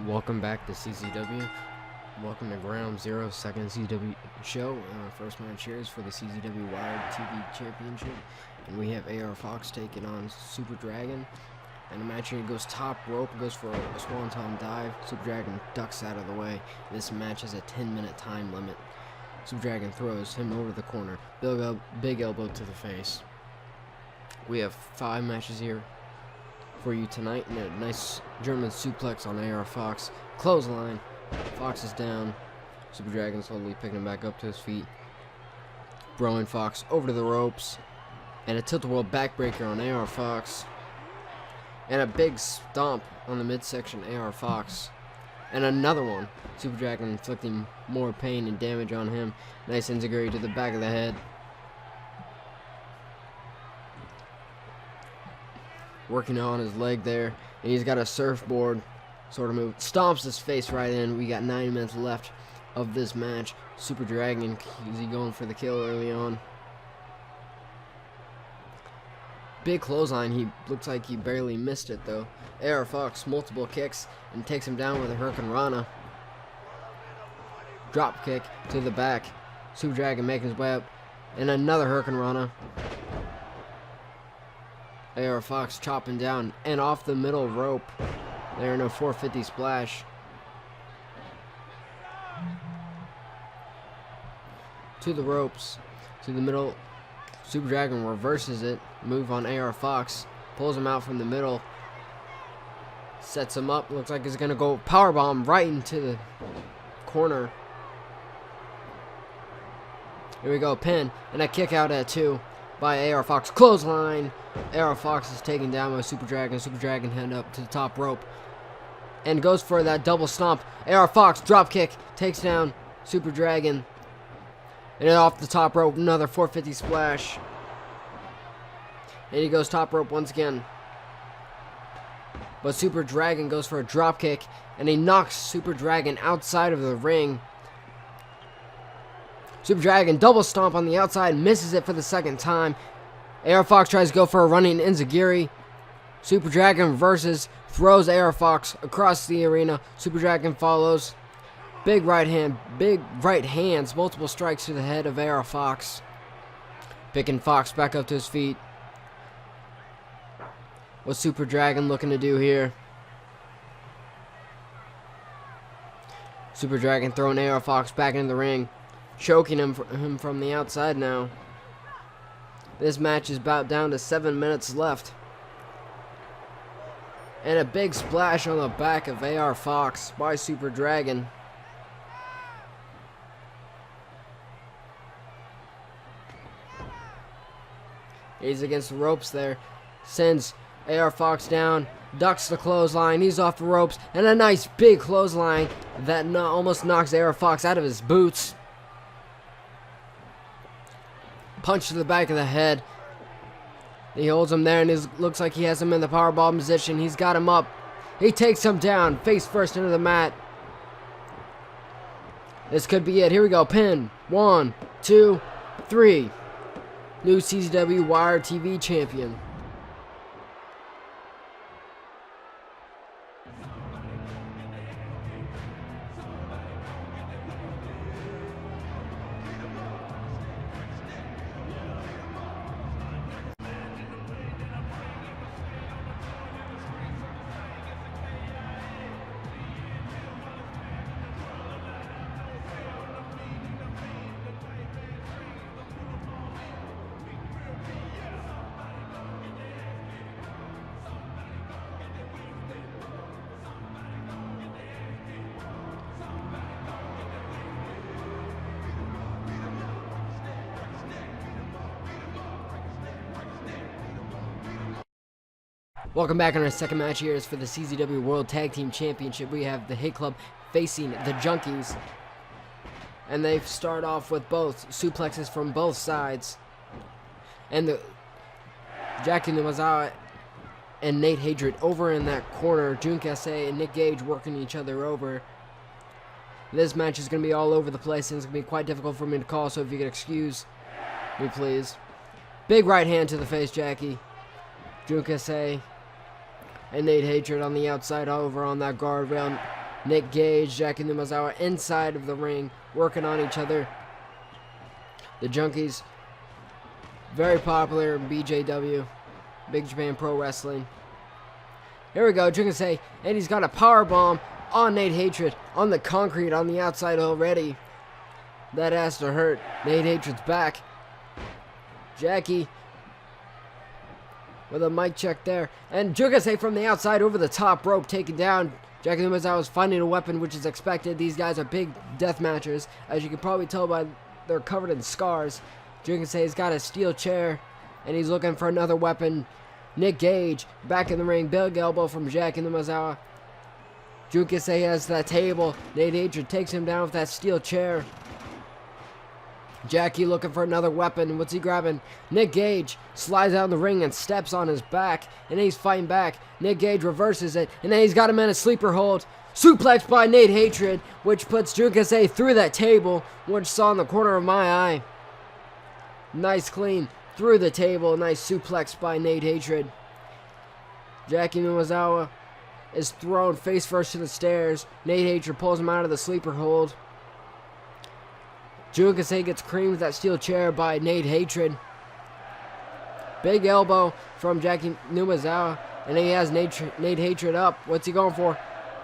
Welcome back to CZW. Welcome to Ground Zero, second CZW show. Our first match here is for the CZW Wire TV Championship. And we have AR Fox taking on Super Dragon. And the match here goes top rope, goes for a swanton dive. Super Dragon ducks out of the way. This match has a 10-minute time limit. Super Dragon throws him over the corner. Big elbow to the face. We have 5 matches here for you tonight, and a nice German suplex on AR Fox. Clothesline. Fox is down. Super Dragon slowly picking him back up to his feet. Throwing Fox over to the ropes. And a tilt-a-whirl backbreaker on AR Fox. And a big stomp on the midsection AR Fox. And another one. Super Dragon inflicting more pain and damage on him. Nice enziguri to the back of the head. Working on his leg there, and he's got a surfboard sort of move. Stomps his face right in. We got 9 minutes left of this match. Super Dragon, is he going for the kill early on? Big clothesline. He looks like he barely missed it though. AR Fox multiple kicks and takes him down with a Hurricane Rana. Drop kick to the back. Super Dragon making his way up, and another Hurricane Rana. AR Fox chopping down and off the middle rope. There in a 450 splash. To the ropes. To the middle. Super Dragon reverses it. Move on AR Fox. Pulls him out from the middle. Sets him up. Looks like he's going to go powerbomb right into the corner. Here we go. Pin. And a kick out at 2 by AR Fox. Clothesline. AR Fox is taken down by Super Dragon. Super Dragon head up to the top rope and goes for that double stomp. AR Fox drop kick takes down Super Dragon, and off the top rope another 450 splash, and he goes top rope once again. But Super Dragon goes for a drop kick, and he knocks Super Dragon outside of the ring. Super Dragon double stomp on the outside, misses it for the second time. AR Fox tries to go for a running enziguri. Super Dragon reverses, throws AR Fox across the arena. Super Dragon follows. Big right hands, multiple strikes to the head of AR Fox. Picking Fox back up to his feet. What's Super Dragon looking to do here? Super Dragon throwing AR Fox back into the ring. Choking him from the outside now. This match is about down to 7 minutes left. And a big splash on the back of AR Fox by Super Dragon. He's against the ropes there. Sends AR Fox down. Ducks the clothesline. He's off the ropes. And a nice big clothesline that almost knocks AR Fox out of his boots. Punch to the back of the head. He holds him there, and it looks like he has him in the powerbomb position. He's got him up. He takes him down, face first into the mat. This could be it. Here we go. Pin. 1, 2, 3. New CZW Wire TV champion. Welcome back on our second match here is for the CZW World Tag Team Championship. We have the Hit Club facing the Junkies. And they start off with both suplexes from both sides. And the Jackie Numazawa and Nate Hatred over in that corner. Junkies and Nick Gage working each other over. This match is going to be all over the place, and it's going to be quite difficult for me to call, so if you could excuse me, please. Big right hand to the face, Jackie. Junkies and Nate Hatred on the outside over on that guardrail. Nick Gage, Jackie Numazawa inside of the ring, working on each other. The Junkies, very popular in BJW, Big Japan Pro Wrestling. Here we go, Junkies, and he's got a power bomb on Nate Hatred on the concrete on the outside already. That has to hurt. Nate Hatred's back. Jackie with a mic check there. And Junkies from the outside over the top rope taken down. Jackie Numazawa is finding a weapon, which is expected. These guys are big death matchers. As you can probably tell by they're covered in scars. Junkies got a steel chair and he's looking for another weapon. Nick Gage back in the ring. Big elbow from Jackie Numazawa. Junkies has that table. Nate Hatred takes him down with that steel chair. Jackie looking for another weapon. What's he grabbing? Nick Gage slides out in the ring and steps on his back. And he's fighting back. Nick Gage reverses it. And then he's got him in a sleeper hold. Suplex by Nate Hatred, which puts Junkies through that table, which saw in the corner of my eye. Nice clean through the table. Nice suplex by Nate Hatred. Jackie Numazawa is thrown face first to the stairs. Nate Hatred pulls him out of the sleeper hold. Junkies gets creamed with that steel chair by Nate Hatred. Big elbow from Jackie Numazawa. And he has Nate Hatred up. What's he going for?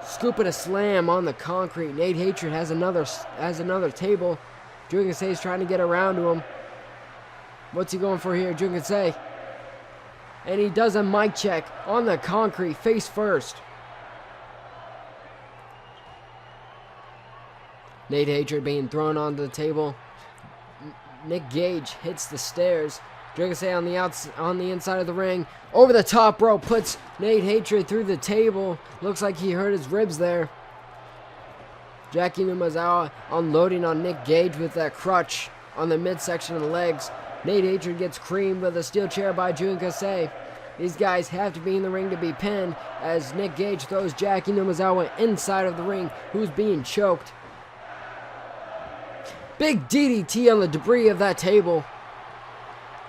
Scooping a slam on the concrete. Nate Hatred has another table. Junkies is trying to get around to him. What's he going for here? Junkies. And he does a mic check on the concrete face first. Nate Hatred being thrown onto the table. Nick Gage hits the stairs. Junkies on the inside of the ring. Over the top rope. Puts Nate Hatred through the table. Looks like he hurt his ribs there. Jackie Numazawa unloading on Nick Gage with that crutch on the midsection of the legs. Nate Hatred gets creamed with a steel chair by Junkies. These guys have to be in the ring to be pinned as Nick Gage throws Jackie Numazawa inside of the ring, who's being choked. Big DDT on the debris of that table.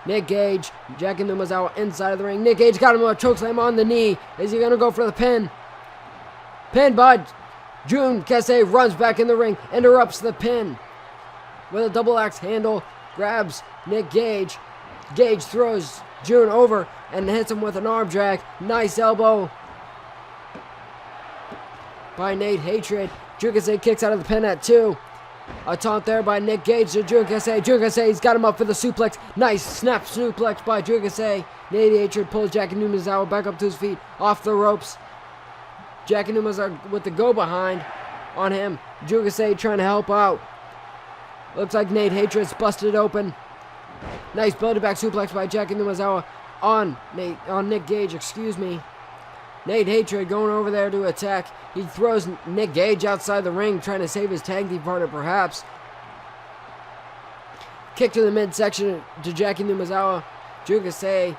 Nick Gage, Jackie Numazawa inside of the ring. Nick Gage got him a chokeslam on the knee. Is he going to go for the pin? Pin by Junkies, runs back in the ring, interrupts the pin with a double axe handle, grabs Nick Gage. Gage throws June over and hits him with an arm drag. Nice elbow by Nate Hatred. Junkies kicks out of the pin at 2. A taunt there by Nick Gage to Junkies. Junkies got him up for the suplex. Nice snap suplex by Junkies. Nate Hatred pulls Jackie Numazawa back up to his feet, off the ropes. Jackie Numazawa with the go behind on him. Junkies trying to help out. Looks like Nate Hatred's busted open. Nice belly back suplex by Jackie Numazawa on Nick Gage, excuse me. Nate Hatred going over there to attack. He throws Nick Gage outside the ring, trying to save his tag team partner perhaps. Kick to the midsection to Jackie Numazawa. Junkies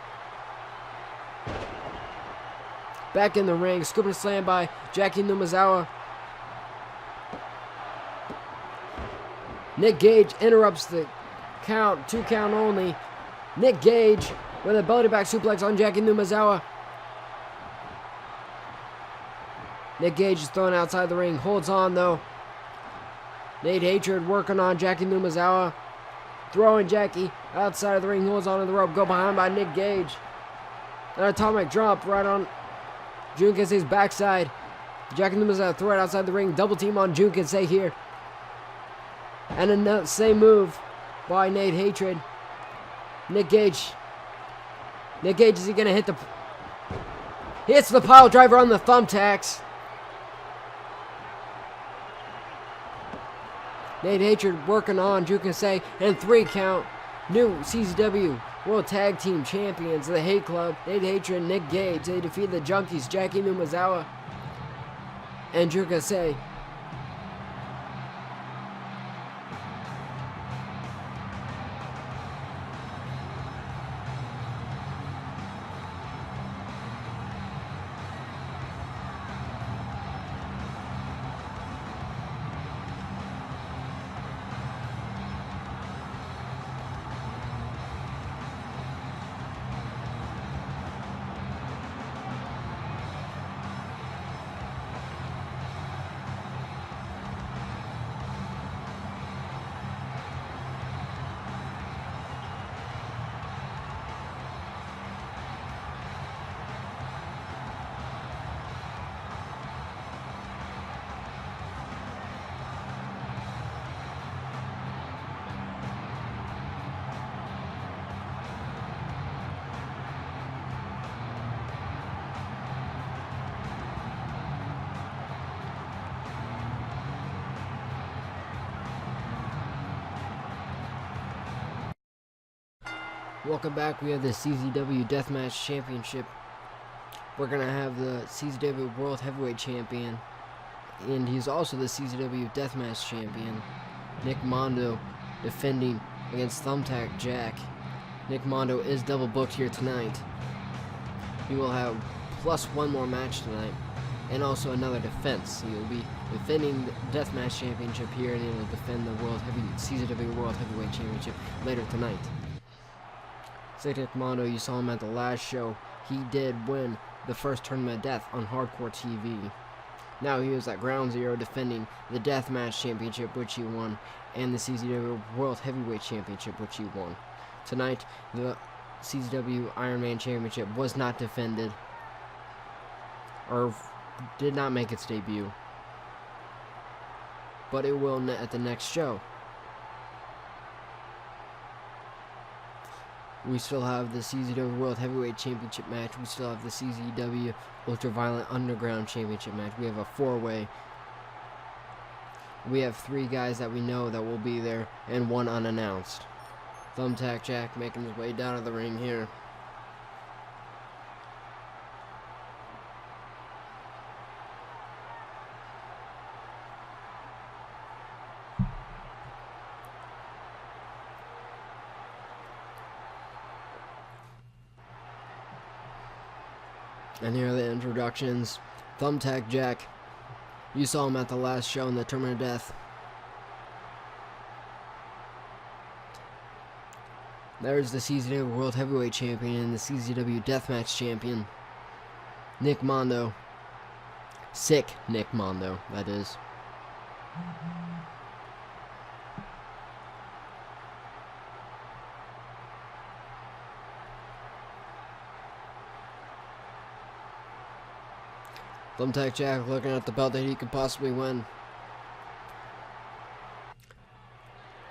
back in the ring. Scooping a slam by Jackie Numazawa. Nick Gage interrupts the count. 2 count only. Nick Gage with a belly back suplex on Jackie Numazawa. Nick Gage is thrown outside the ring. Holds on though. Nate Hatred working on Jackie Numazawa. Throwing Jackie outside of the ring. Holds on to the rope. Go behind by Nick Gage. An atomic drop right on Junkies' backside. Jackie Numazawa throw it outside the ring. Double team on Junkies here. And another same move by Nate Hatred. Nick Gage. Nick Gage, is he going to hit the... He hits the pile driver on the thumbtacks. Nate Hatred working on Junkies, and 3 count. New CZW World Tag Team Champions, the Hate Club, Nate Hatred and Nick Gage. They defeat the Junkies, Jackie Numazawa and Junkies. Welcome back. We have the CZW Death Match Championship. We're going to have the CZW World Heavyweight Champion, and he's also the CCW Death Match Champion, Nick Mondo, defending against Thumbtack Jack. Nick Mondo is double booked here tonight. He will have plus one more match tonight, and also another defense. He will be defending the Death Match Championship here, and he will defend the CZW World Heavyweight Championship later tonight. Nick Mondo, you saw him at the last show. He did win the first Tournament of Death on Hardcore TV. Now he was at Ground Zero defending the Death Match Championship, which he won, and the CCW World Heavyweight Championship, which he won. Tonight, the CCW Iron Man Championship was not defended, or did not make its debut, but it will at the next show. We still have the CZW World Heavyweight Championship match. We still have the CZW Ultraviolent Underground Championship match. We have a four-way. We have three guys that we know that will be there, and one unannounced. Thumbtack Jack making his way down to the ring here. And here are the introductions. Thumbtack Jack. You saw him at the last show in the Tournament of Death. There's the CZW World Heavyweight Champion and the CZW Death Match Champion, Nick Mondo. Sick Nick Mondo, that is. Thumbtack Jack looking at the belt that he could possibly win.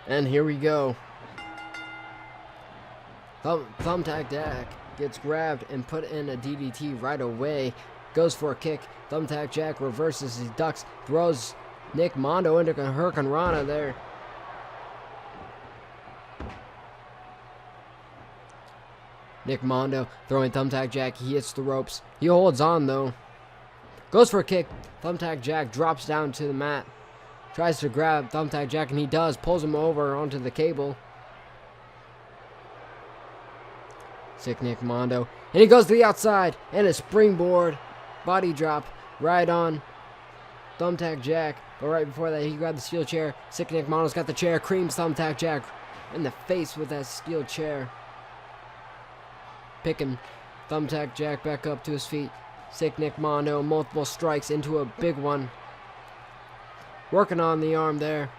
And here we go. Thumbtack Jack gets grabbed and put in a DDT right away. Goes for a kick. Thumbtack Jack reverses, he ducks, throws Nick Mondo into a Hurricane Rana there. Nick Mondo throwing Thumbtack Jack. He hits the ropes. He holds on though. Goes for a kick. Thumbtack Jack drops down to the mat. Tries to grab Thumbtack Jack, and he does. Pulls him over onto the cable. Sick Nick Mondo. And he goes to the outside. And a springboard body drop right on Thumbtack Jack. But right before that, he grabbed the steel chair. Sick Nick Mondo's got the chair. Creams Thumbtack Jack in the face with that steel chair. Picking Thumbtack Jack back up to his feet. Sick Nick Mondo, multiple strikes into a big one. Working on the arm there.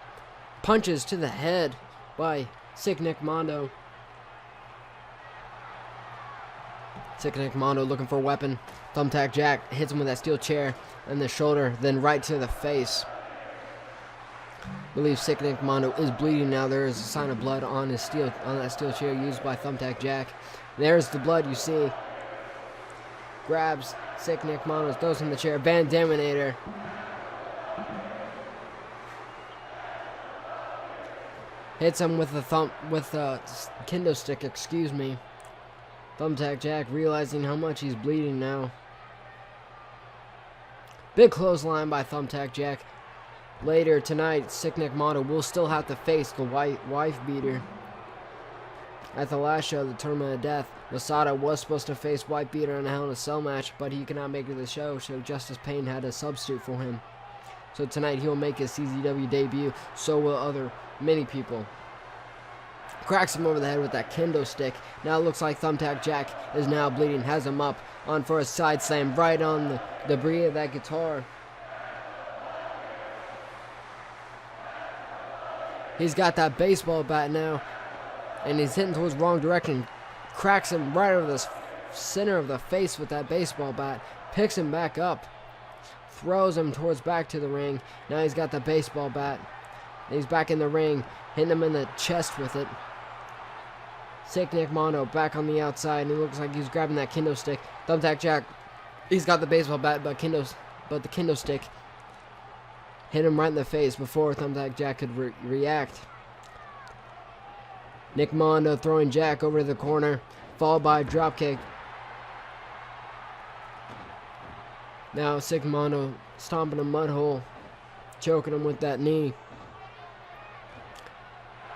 Punches to the head by Sick Nick Mondo. Sick Nick Mondo looking for a weapon. Thumbtack Jack hits him with that steel chair in the shoulder, then right to the face. I believe Sick Nick Mondo is bleeding now. There is a sign of blood on that steel chair used by Thumbtack Jack. There's the blood you see. Grabs Sick Nick Mondo, throws him in the chair. Van Daminator. Hits him with a kendo stick, excuse me. Thumbtack Jack realizing how much he's bleeding now. Big clothesline by Thumbtack Jack. Later tonight, Sick Nick Mondo will still have to face the Wifebeater. At the last show, the Tournament of Death, Masada was supposed to face Wifebeater in a Hell in a Cell match, but he could not make it to the show, so Justice Payne had a substitute for him. So tonight he'll make his CZW debut, so will many people. Cracks him over the head with that kendo stick. Now it looks like Thumbtack Jack is now bleeding, has him up on for a side slam right on the debris of that guitar. He's got that baseball bat now, and he's hitting towards the wrong direction. Cracks him right over the center of the face with that baseball bat. Picks him back up. Throws him towards back to the ring. Now he's got the baseball bat. And he's back in the ring, hitting him in the chest with it. Sick Nick Mondo back on the outside, and it looks like he's grabbing that kendo stick. Thumbtack Jack, he's got the baseball bat, but the kendo stick hit him right in the face before Thumbtack Jack could react. Nick Mondo throwing Jack over to the corner, followed by a dropkick. Now Sick Mondo stomping a mud hole, choking him with that knee.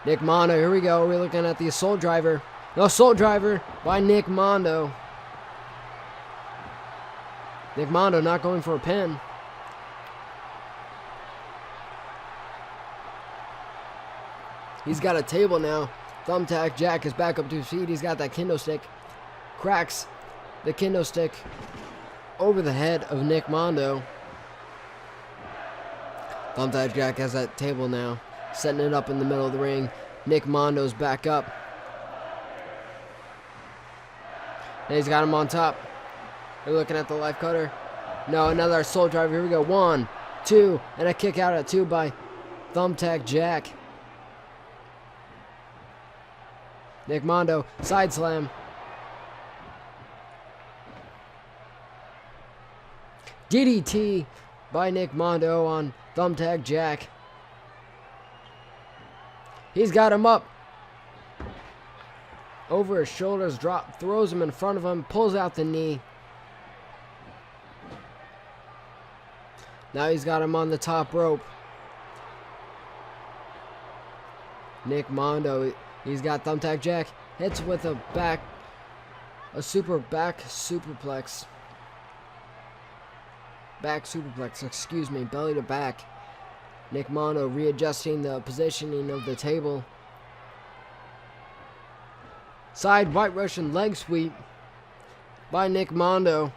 Nick Mondo, here we go. We're looking at the assault driver. The assault driver by Nick Mondo. Nick Mondo not going for a pin. He's got a table now. Thumbtack Jack is back up to his feet. He's got that kendo stick. Cracks the kendo stick over the head of Nick Mondo. Thumbtack Jack has that table now, setting it up in the middle of the ring. Nick Mondo's back up. And he's got him on top. They're looking at the life cutter. No, another assault driver. Here we go. 1, 2, and a kick out at 2 by Thumbtack Jack. Nick Mondo, side slam. DDT by Nick Mondo on Thumbtack Jack. He's got him up. Over his shoulders, drop, throws him in front of him, pulls out the knee. Now he's got him on the top rope. Nick Mondo, he's got Thumbtack Jack, hits with a super back superplex. Back superplex, excuse me, belly to back. Nick Mondo readjusting the positioning of the table. Side White Russian leg sweep by Nick Mondo.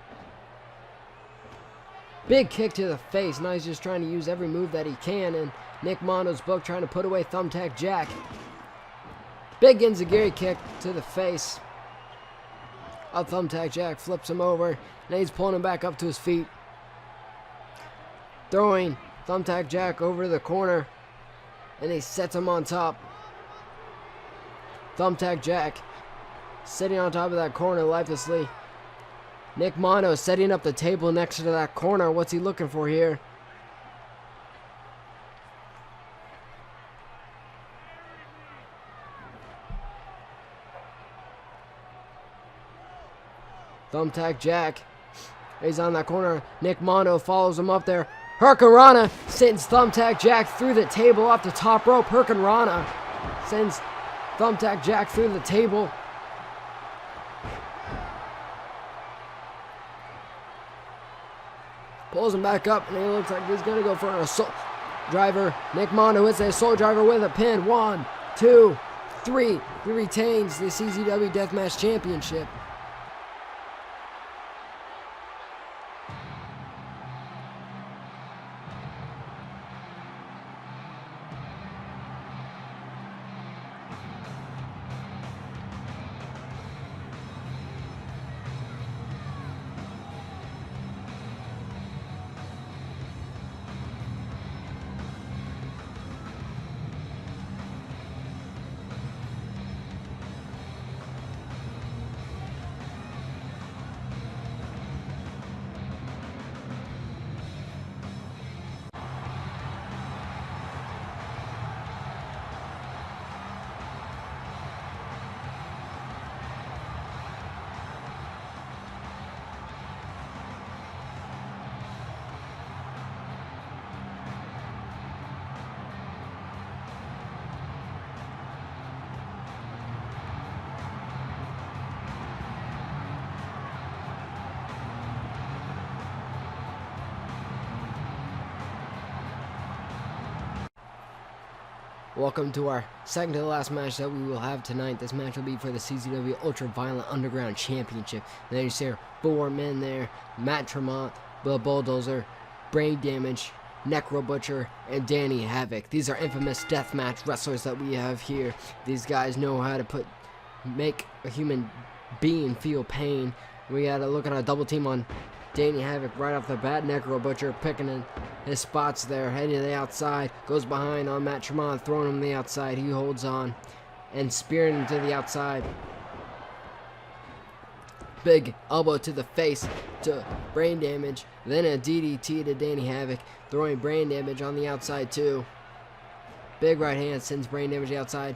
Big kick to the face. Now he's just trying to use every move that he can, and Nick Mondo's book trying to put away Thumbtack Jack. Big enziguri kick to the face. Thumbtack Jack flips him over. Now he's pulling him back up to his feet. Throwing Thumbtack Jack over to the corner, and he sets him on top. Thumbtack Jack sitting on top of that corner lifelessly. Nick Mondo setting up the table next to that corner. What's he looking for here? Thumbtack Jack. He's on that corner. Nick Mondo follows him up there. Hurricanrana sends Thumbtack Jack through the table off the top rope. Hurricanrana sends Thumbtack Jack through the table. Pulls him back up, and he looks like he's going to go for an assault driver. Nick Mondo hits a assault driver with a pin. 1, 2, 3. He retains the CZW Death Match Championship. Welcome to our second to the last match that we will have tonight. This match will be for the CZW Ultraviolent Underground Championship. And there you see 4 men there. Matt Tremont, Bill Bulldozer, Brain Damage, Necro Butcher, and Danny Havoc. These are infamous deathmatch wrestlers that we have here. These guys know how to make a human being feel pain. We gotta look at a double team on Danny Havoc right off the bat. Necro Butcher picking in his spots there, heading to the outside, goes behind on Matt Tremont, throwing him to the outside. He holds on and spearing him to the outside. Big elbow to the face to Brain Damage, then a DDT to Danny Havoc, throwing Brain Damage on the outside too. Big right hand sends Brain Damage outside.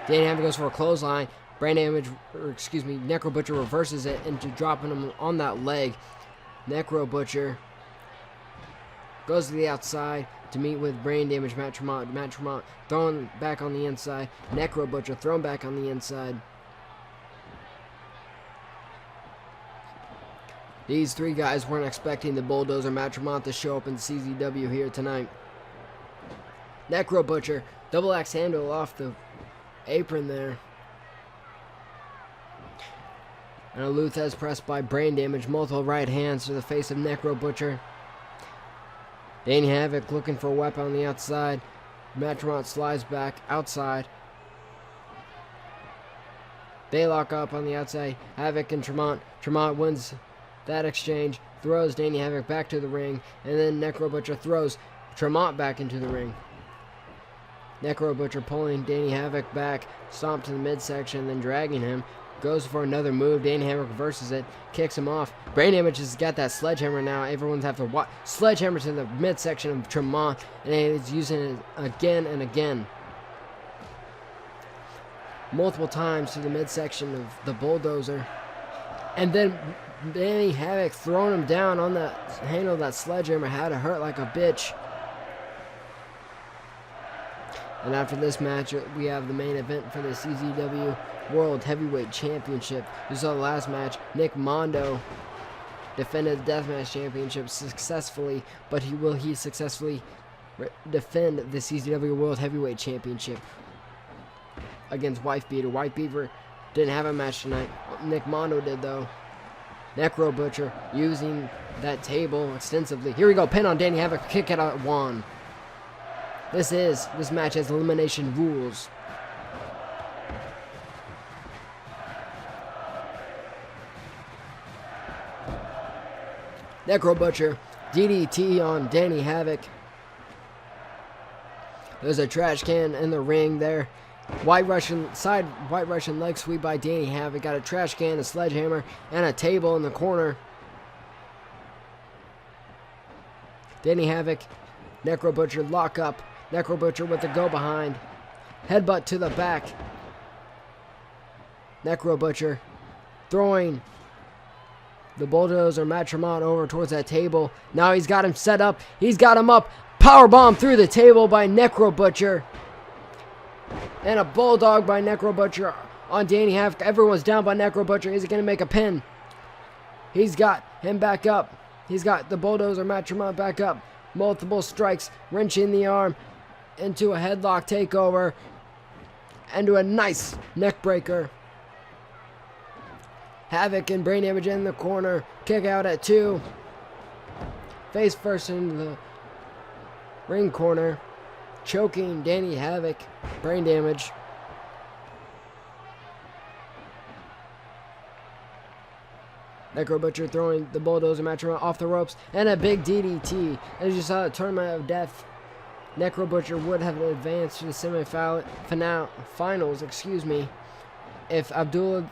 Danny Havoc goes for a clothesline. Necro Butcher reverses it into dropping him on that leg. Necro Butcher goes to the outside to meet with brain damage Matt Tremont. Matt Tremont thrown back on the inside. Necro Butcher thrown back on the inside. These three guys weren't expecting the Bulldozer Matt Tremont to show up in CZW here tonight. Necro Butcher, double axe handle off the apron there. And a Luthez press by brain damage, multiple right hands to the face of Necro Butcher. Danny Havoc looking for a weapon on the outside. Matt Tremont slides back outside. They lock up on the outside. Havoc and Tremont. Tremont wins that exchange, throws Danny Havoc back to the ring, and then Necro Butcher throws Tremont back into the ring. Necro Butcher pulling Danny Havoc back, stomp to the midsection, then dragging him. Goes for another move. Danny Havoc reverses it, kicks him off. Brain Damage has got that sledgehammer now. Everyone's have to watch. Sledgehammer to the midsection of Tremont, and he's using it again and again. Multiple times to the midsection of the Bulldozer. And then Danny Havoc throwing him down on that handle of that sledgehammer had to hurt like a bitch. And after this match, we have the main event for the CZW World Heavyweight Championship. You saw the last match. Nick Mondo defended the Deathmatch Championship successfully, but will he successfully defend the CCW World Heavyweight Championship against Wifebeater? Wifebeater didn't have a match tonight. Nick Mondo did, though. Necro Butcher using that table extensively. Here we go. Pin on Danny Havoc. Kick out at one. This match has elimination rules. Necro Butcher, DDT on Danny Havoc. There's a trash can in the ring there. White Russian leg sweep by Danny Havoc. Got a trash can, a sledgehammer, and a table in the corner. Danny Havoc, Necro Butcher lock up. Necro Butcher with the go behind. Headbutt to the back. Necro Butcher throwing the Bulldozer Matt Tremont over towards that table. Now he's got him set up. He's got him up. Powerbomb through the table by Necro Butcher. And a Bulldog by Necro Butcher on Danny Havoc. Everyone's down by Necro Butcher. Is he going to make a pin? He's got him back up. He's got the Bulldozer Matt Tremont back up. Multiple strikes. Wrenching the arm into a headlock takeover. Into a nice neck breaker. Havoc and brain damage in the corner. Kick out at 2. Face first in the ring corner. Choking Danny Havoc. Brain damage. Necro Butcher throwing the Bulldozer Match off the ropes. And a big DDT. As you saw, the Tournament of Death. Necro Butcher would have advanced to the semi-finals, if Abdullah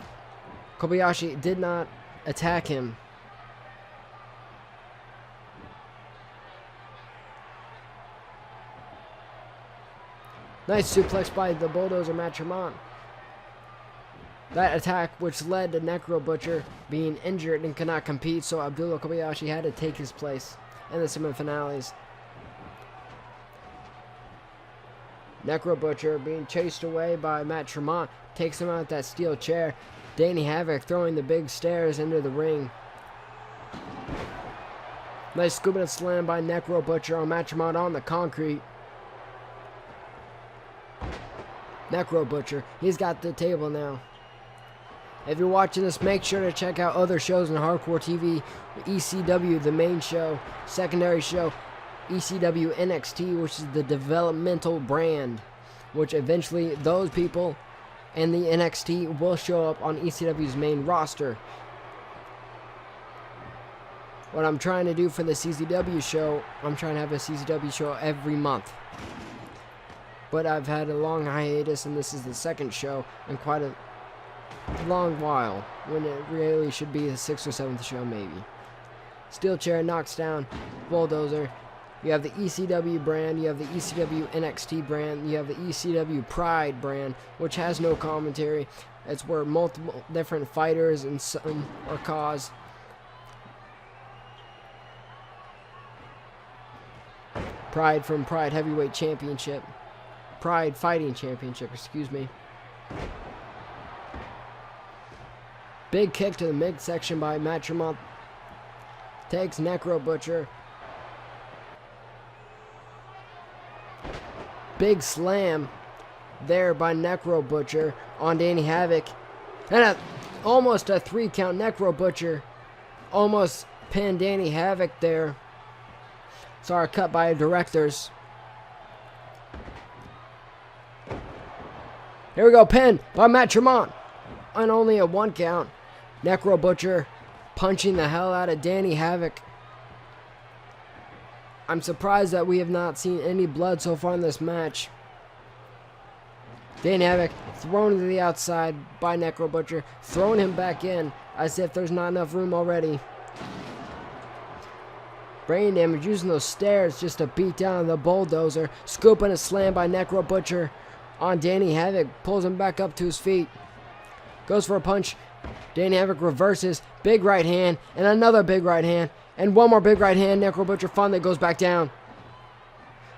Kobayashi did not attack him. Nice suplex by the Bulldozer Matt Tremont. That attack which led to Necro Butcher being injured and could not compete, so Abdullah Kobayashi had to take his place in the semifinals. Necro Butcher being chased away by Matt Tremont, takes him out that steel chair. Danny Havoc throwing the big stairs into the ring. Nice scuba and slam by Necro Butcher on Matt Tremont on the concrete. Necro Butcher, he's got the table now. If you're watching this, make sure to check out other shows on Hardcore TV. ECW, the main show. Secondary show, ECW NXT, which is the developmental brand, which eventually those people and the NXT will show up on ECW's main roster. What I'm trying to do for the CZW show, I'm trying to have a CZW show every month. But I've had a long hiatus, and this is the second show in quite a long while, when it really should be the 6th or 7th show, maybe. Steel chair knocks down Bulldozer. You have the ECW brand, you have the ECW NXT brand, you have the ECW Pride brand, which has no commentary. It's where multiple different fighters and some are caused. Pride from Pride Heavyweight Championship. Pride Fighting Championship, excuse me. Big kick to the midsection by Tremont. Takes Necro Butcher. Big slam there by Necro Butcher on Danny Havoc. And almost a 3 count. Necro Butcher almost pinned Danny Havoc there. Sorry, cut by directors. Here we go, pin by Tremont. And only a 1 count. Necro Butcher punching the hell out of Danny Havoc. I'm surprised that we have not seen any blood so far in this match. Danny Havoc thrown to the outside by Necro Butcher, throwing him back in as if there's not enough room already. Brain damage using those stairs just to beat down the bulldozer. Scooping a slam by Necro Butcher on Danny Havoc, pulls him back up to his feet. Goes for a punch. Danny Havoc reverses, big right hand, and another big right hand. And one more big right hand. Necro Butcher finally goes back down.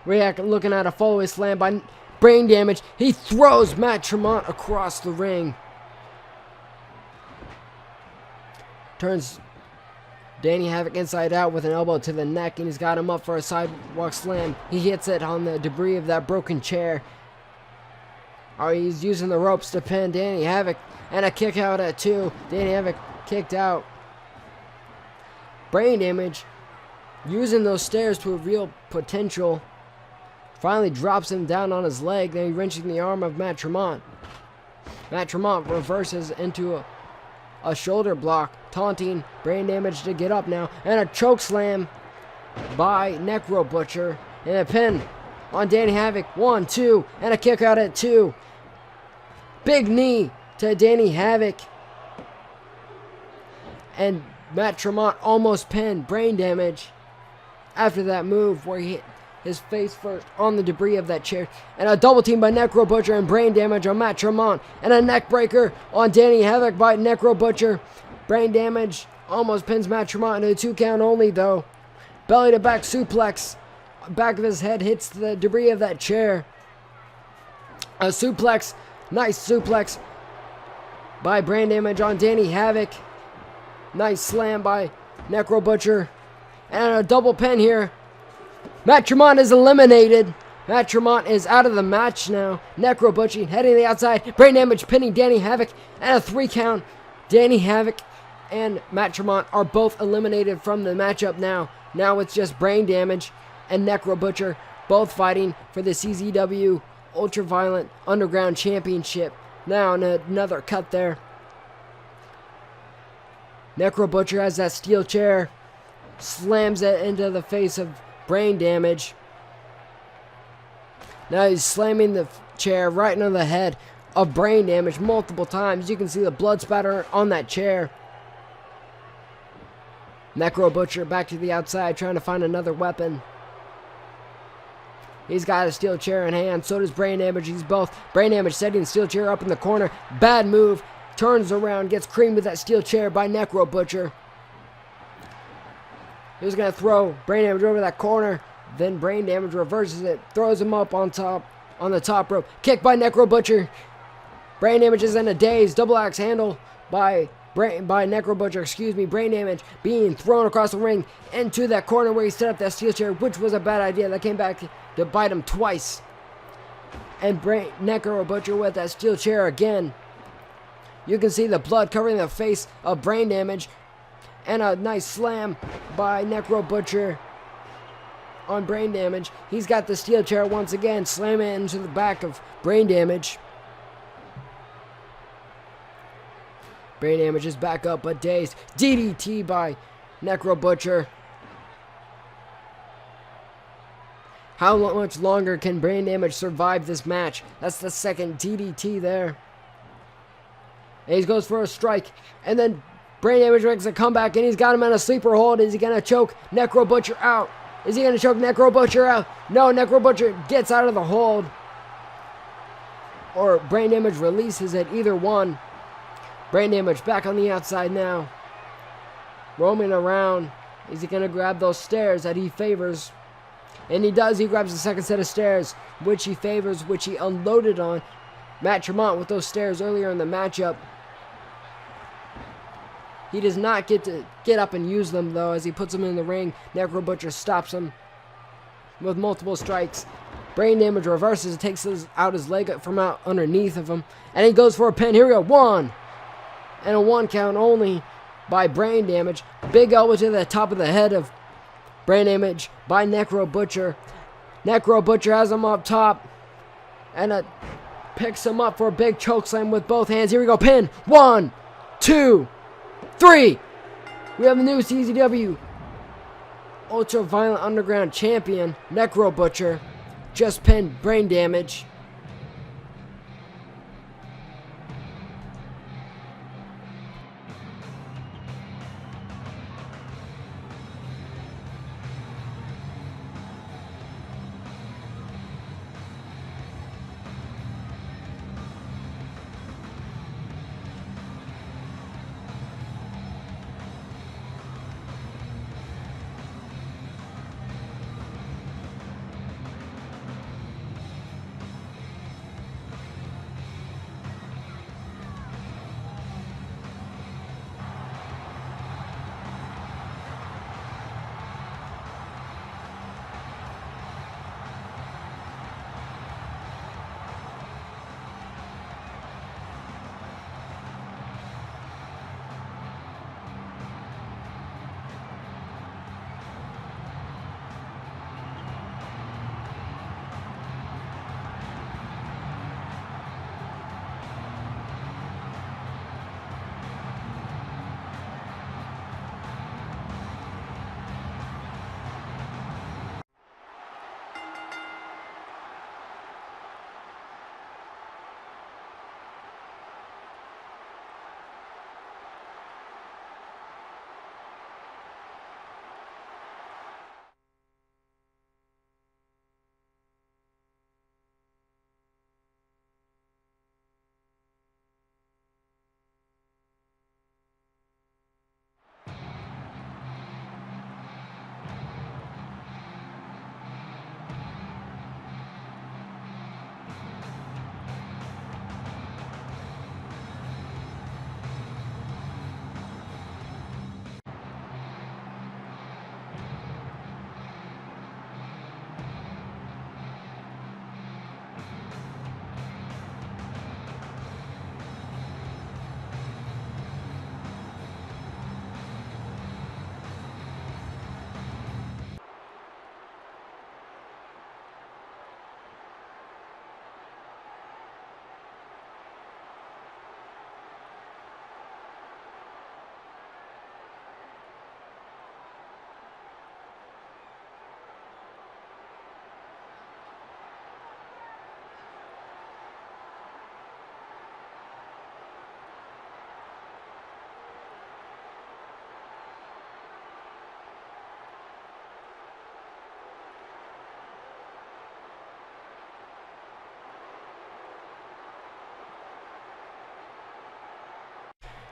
We're looking at a follow-away slam by Brain Damage. He throws Tremont across the ring. Turns Danny Havoc inside out with an elbow to the neck, and he's got him up for a sidewalk slam. He hits it on the debris of that broken chair. He's using the ropes to pin Danny Havoc, and a kick out at 2. Danny Havoc kicked out. Brain Damage using those stairs to a real potential. Finally drops him down on his leg. Then he wrenches the arm of Tremont. Tremont reverses into a shoulder block, taunting Brain Damage to get up now. And a choke slam by Necro Butcher. And a pin on Danny Havoc. 1, 2, and a kick out at 2. Big knee to Danny Havoc. And Tremont almost pinned Brain Damage after that move where he hit his face first on the debris of that chair. And a double team by Necro Butcher and Brain Damage on Tremont. And a neck breaker on Danny Havoc by Necro Butcher. Brain Damage almost pins Tremont into a 2 count only though. Belly to back suplex. Back of his head hits the debris of that chair. A suplex. Nice suplex by Brain Damage on Danny Havoc. Nice slam by Necro Butcher. And a double pin here. Tremont is eliminated. Tremont is out of the match now. Necro Butcher heading to the outside. Brain Damage pinning Danny Havoc. And a 3 count. Danny Havoc and Tremont are both eliminated from the matchup now. Now it's just Brain Damage and Necro Butcher both fighting for the CZW Ultraviolent Underground Championship. Now another cut there. Necro Butcher has that steel chair, slams it into the face of Brain Damage. Now he's slamming the chair right into the head of Brain Damage multiple times. You can see the blood spatter on that chair. Necro Butcher back to the outside trying to find another weapon. He's got a steel chair in hand, so does Brain Damage. He's both. Brain Damage setting the steel chair up in the corner. Bad move. Turns around, gets creamed with that steel chair by Necro Butcher. He was going to throw Brain Damage over that corner. Then Brain Damage reverses it, throws him up on the top rope. Kick by Necro Butcher. Brain Damage is in a daze. Double axe handle by Necro Butcher, Brain Damage being thrown across the ring into that corner where he set up that steel chair, which was a bad idea. That came back to bite him twice. And Necro Butcher with that steel chair again. You can see the blood covering the face of Brain Damage. And a nice slam by Necro Butcher on Brain Damage. He's got the steel chair once again, slamming it into the back of Brain Damage. Brain Damage is back up but dazed. DDT by Necro Butcher. How much longer can Brain Damage survive this match? That's the second DDT there. And he goes for a strike. And then Brain Damage makes a comeback and he's got him in a sleeper hold. Is he going to choke Necro Butcher out? Is he going to choke Necro Butcher out? No, Necro Butcher gets out of the hold. Or Brain Damage releases it, either one. Brain Damage back on the outside now. Roaming around. Is he going to grab those stairs that he favors? And he does. He grabs the second set of stairs, which he favors, which he unloaded on Matt Tremont with those stairs earlier in the matchup. He does not get to get up and use them, though, as he puts them in the ring. Necro Butcher stops him with multiple strikes. Brain Damage reverses, takes out his leg from out underneath of him, and he goes for a pin. Here we go. 1. And a 1 count only by Brain Damage. Big elbow to the top of the head of Brain Damage by Necro Butcher. Necro Butcher has him up top and picks him up for a big chokeslam with both hands. Here we go. Pin. 1, 2, 3. We have a new CZW Ultraviolent Underground Champion, Necro Butcher. Just pinned Brain Damage.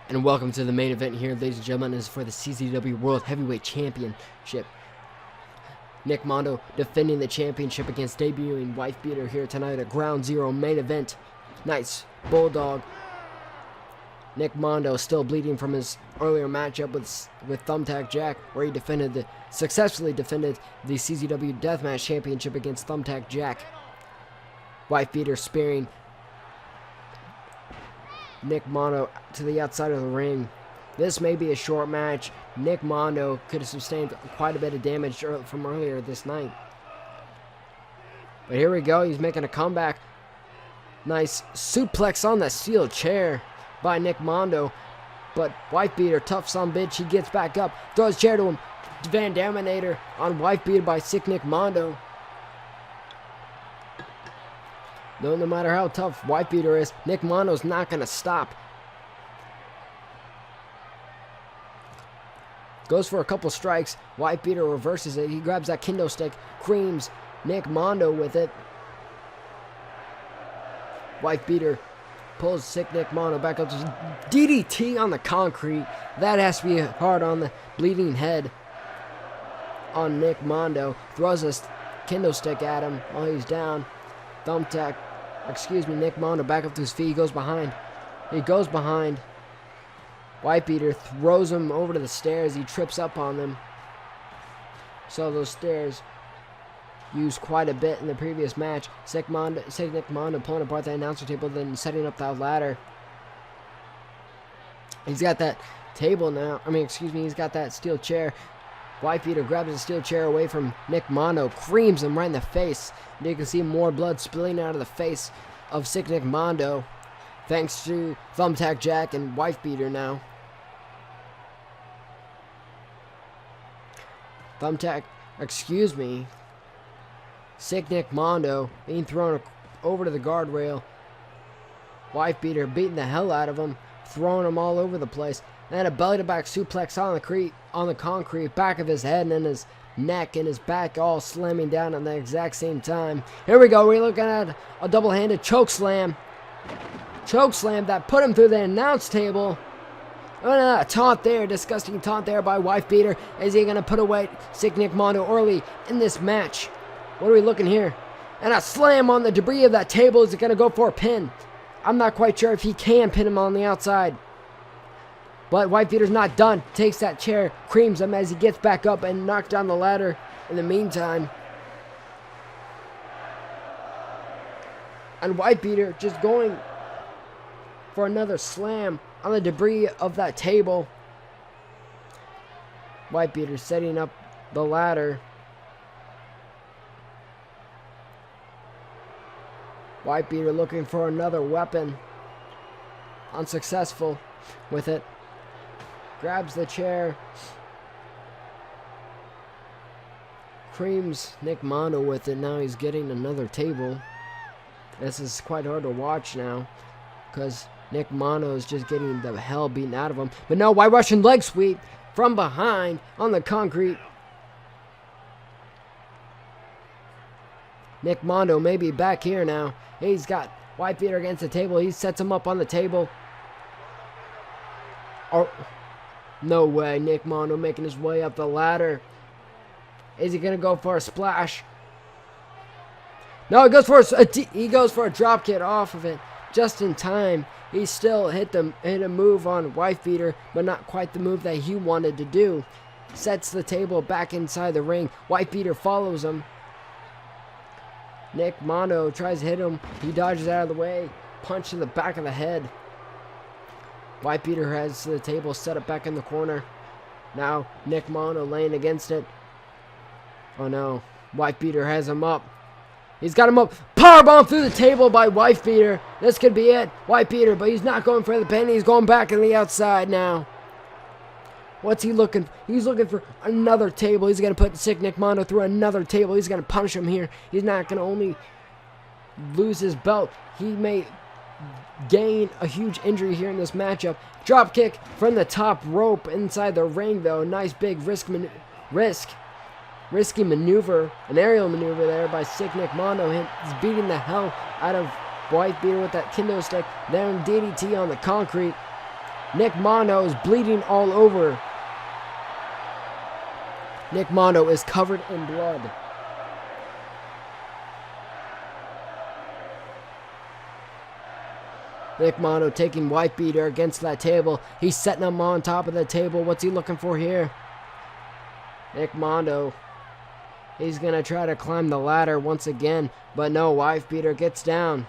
And welcome to the main event here, ladies and gentlemen. Is for the CCW World Heavyweight Championship. Nick Mondo defending the championship against debuting Wifebeater here tonight at Ground Zero main event. Nice Bulldog. Nick Mondo still bleeding from his earlier matchup with Thumbtack Jack, where he successfully defended the CZW Death Match Championship against Thumbtack Jack. Wifebeater spearing Nick Mondo to the outside of the ring. This may be a short match. Nick Mondo could have sustained quite a bit of damage from earlier this night. But here we go. He's making a comeback. Nice suplex on the steel chair by Nick Mondo. But Wifebeater, tough son bitch, he gets back up, throws chair to him. Van Daminator on Wifebeater by sick Nick Mondo. No matter how tough Wifebeater is, Nick Mondo's not going to stop. Goes for a couple strikes. Wifebeater reverses it. He grabs that kendo stick. Creams Nick Mondo with it. Wifebeater pulls sick Nick Mondo back up to DDT on the concrete. That has to be hard on the bleeding head on Nick Mondo. Throws a kendo stick at him while he's down. Thumbtack, Nick Mondo back up to his feet. He goes behind. Wifebeater throws him over to the stairs. He trips up on them. So those stairs used quite a bit in the previous match. Sick Nick Mondo pulling apart the announcer table, then setting up that ladder. He's got that table now. He's got that steel chair. Wifebeater grabs the steel chair away from Nick Mondo, creams him right in the face. And you can see more blood spilling out of the face of sick Nick Mondo, thanks to Thumbtack Jack and Wifebeater now. Sick Nick Mondo being thrown over to the guardrail. Wifebeater beating the hell out of him, throwing him all over the place. And a belly-to-back suplex on the concrete, back of his head and his neck and his back all slamming down at the exact same time. Here we go. We're looking at a double-handed choke slam. Choke slam that put him through the announce table. A taunt there, disgusting taunt there by Wifebeater. Is he going to put away sick Nick Mondo early in this match? What are we looking here? And a slam on the debris of that table. Is he going to go for a pin? I'm not quite sure if he can pin him on the outside. But Wifebeater's not done. Takes that chair, creams him as he gets back up and knocks down the ladder in the meantime. And Wifebeater just going for another slam on the debris of that table. Wifebeater setting up the ladder. Wifebeater looking for another weapon. Unsuccessful with it. Grabs the chair. Creams Nick Mondo with it. Now he's getting another table. This is quite hard to watch now, because Nick Mondo is just getting the hell beaten out of him. But no, why Russian leg sweep from behind on the concrete. Nick Mondo may be back here now. He's got Wifebeater against the table. He sets him up on the table. Oh, no way. Nick Mondo making his way up the ladder. Is he going to go for a splash? No, he goes for a drop kick off of it just in time. He still hit a move on Wifebeater, but not quite the move that he wanted to do. Sets the table back inside the ring. Wifebeater follows him. Nick Mondo tries to hit him. He dodges out of the way. Punch to the back of the head. Wifebeater has the table set up back in the corner. Now Nick Mondo laying against it. Oh no. Wifebeater has him up. He's got him up. Powerbomb through the table by Wifebeater. This could be it. Wifebeater, but he's not going for the pin. He's going back on the outside now. What's he looking for? He's looking for another table. He's going to put sick Nick Mondo through another table. He's going to punish him here. He's not going to only lose his belt. He may gain a huge injury here in this matchup. Drop kick from the top rope inside the ring, though. Nice big risky maneuver, an aerial maneuver there by sick Nick Mondo. He's beating the hell out of Wifebeater with that kendo stick. Then DDT on the concrete. Nick Mondo is bleeding all over. Nick Mondo is covered in blood. Nick Mondo taking Wifebeater against that table. He's setting him on top of the table. What's he looking for here? Nick Mondo. He's going to try to climb the ladder once again. But no, Wifebeater gets down.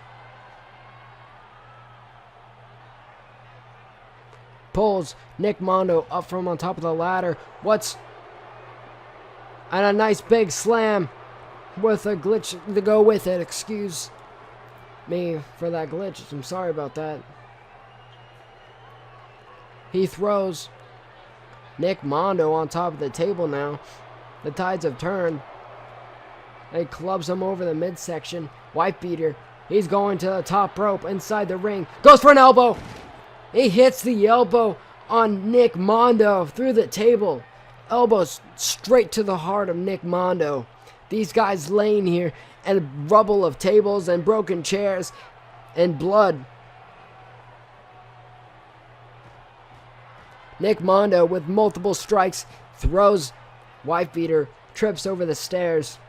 Pulls Nick Mondo up from on top of the ladder. And a nice big slam with a glitch to go with it. Excuse me for that glitch. I'm sorry about that. He throws Nick Mondo on top of the table now. The tides have turned. He clubs him over the midsection. Wifebeater. He's going to the top rope inside the ring. Goes for an elbow. He hits the elbow on Nick Mondo through the table. elbows straight to the heart of Nick Mondo. These guys laying here, and rubble of tables and broken chairs and blood. Nick Mondo with multiple strikes throws Wifebeater, trips over the stairs.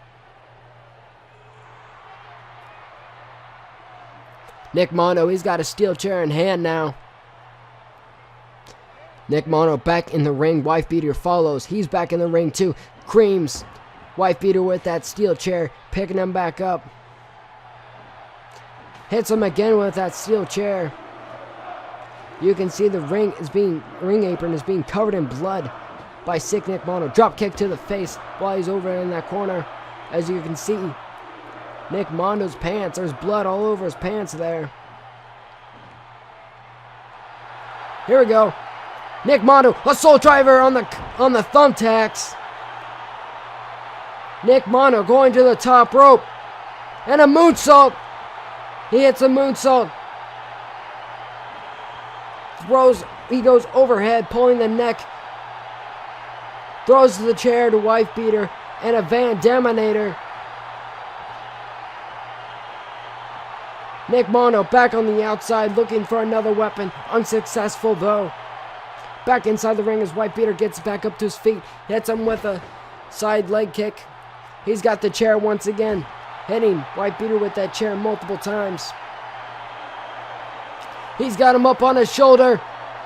Nick Mondo, he's got a steel chair in hand now. Nick Mondo back in the ring. Wifebeater follows. He's back in the ring too. Creams Wifebeater with that steel chair, picking him back up. Hits him again with that steel chair. You can see the ring apron is being covered in blood by sick Nick Mondo. Drop kick to the face while he's over in that corner. As you can see, Nick Mondo's pants, there's blood all over his pants there. Here we go. Nick Mondo, assault driver on the thumbtacks. Nick Mondo going to the top rope. And a moonsault. He hits a moonsault. He goes overhead, pulling the neck. Throws the chair to Wifebeater and a Van Daminator. Nick Mondo back on the outside looking for another weapon. Unsuccessful though. Back inside the ring as Wifebeater gets back up to his feet. Hits him with a side leg kick. He's got the chair once again. Hitting Wifebeater with that chair multiple times. He's got him up on his shoulder.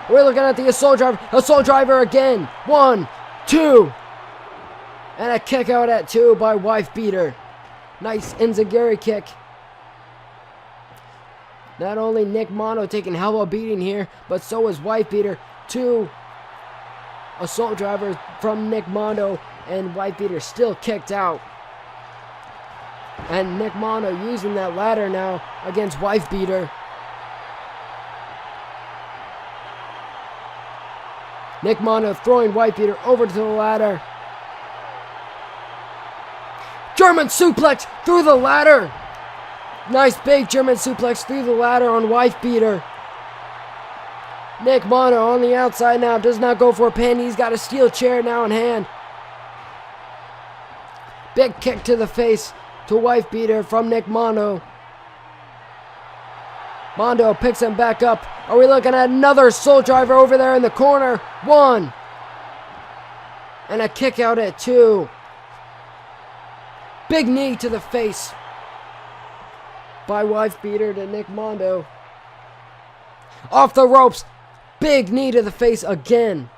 We're looking at the assault driver. Assault driver again. 1, 2. And a kick out at 2 by Wifebeater. Nice enziguri kick. Not only Nick Mondo taking hell of a beating here, but so is Wifebeater. 2 assault drivers from Nick Mondo, and Wifebeater still kicked out. And Nick Mondo using that ladder now against Wifebeater. Nick Mondo throwing Wifebeater over to the ladder. German suplex through the ladder. Nice big German suplex through the ladder on Wifebeater. Nick Mondo on the outside now, does not go for a pin. He's got a steel chair now in hand. Big kick to the face to Wifebeater from Nick Mondo. Mondo picks him back up. Are we looking at another soul driver over there in the corner? 1. And a kick out at 2. Big knee to the face by Wifebeater to Nick Mondo. Off the ropes. Big knee to the face again.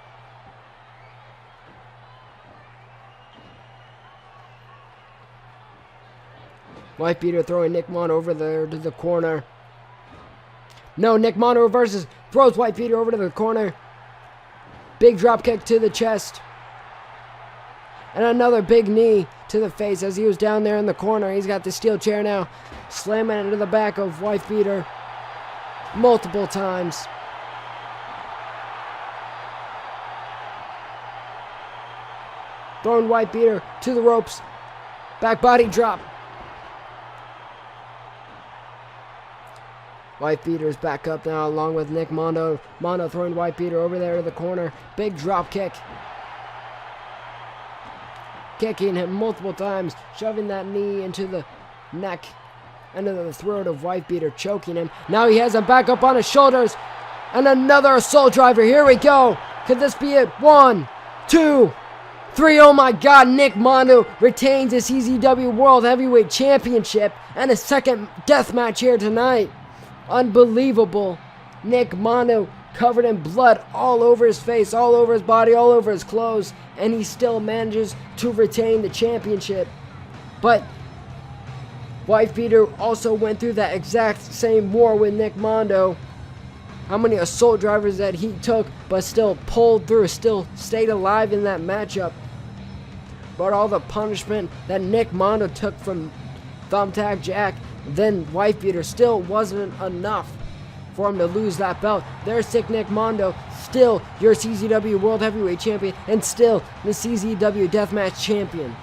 Wifebeater throwing Nick Mondo over there to the corner. No, Nick Mondo reverses. Throws Wifebeater over to the corner. Big drop kick to the chest. And another big knee to the face as he was down there in the corner. He's got the steel chair now. Slamming it into the back of Wifebeater multiple times. Throwing Wifebeater to the ropes. Back body drop. Wifebeater's back up now along with Nick Mondo. Mondo throwing Wifebeater over there to the corner. Big drop kick. Kicking him multiple times. Shoving that knee into the neck. Into the throat of Wifebeater, choking him. Now he has him back up on his shoulders. And another assault driver. Here we go. Could this be it? 1, 2, 3. Oh my God. Nick Mondo retains the CZW World Heavyweight Championship. And a second death match here tonight. Unbelievable. Nick Mondo covered in blood all over his face, all over his body, all over his clothes, and he still manages to retain the championship. But Wifebeater also went through that exact same war with Nick Mondo. How many assault drivers that he took, but still pulled through, still stayed alive in that matchup. But all the punishment that Nick Mondo took from Thumbtack Jack, then Wifebeater, still wasn't enough for him to lose that belt. There's sick Nick Mondo, still your CZW World Heavyweight Champion, and still the CZW Death Match Champion.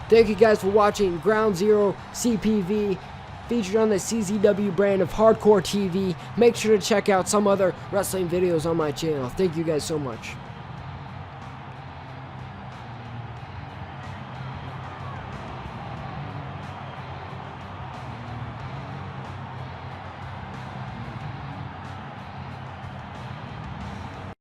Thank you guys for watching Ground Zero CPV, featured on the CZW brand of Hardcore TV. Make sure to check out some other wrestling videos on my channel. Thank you guys so much.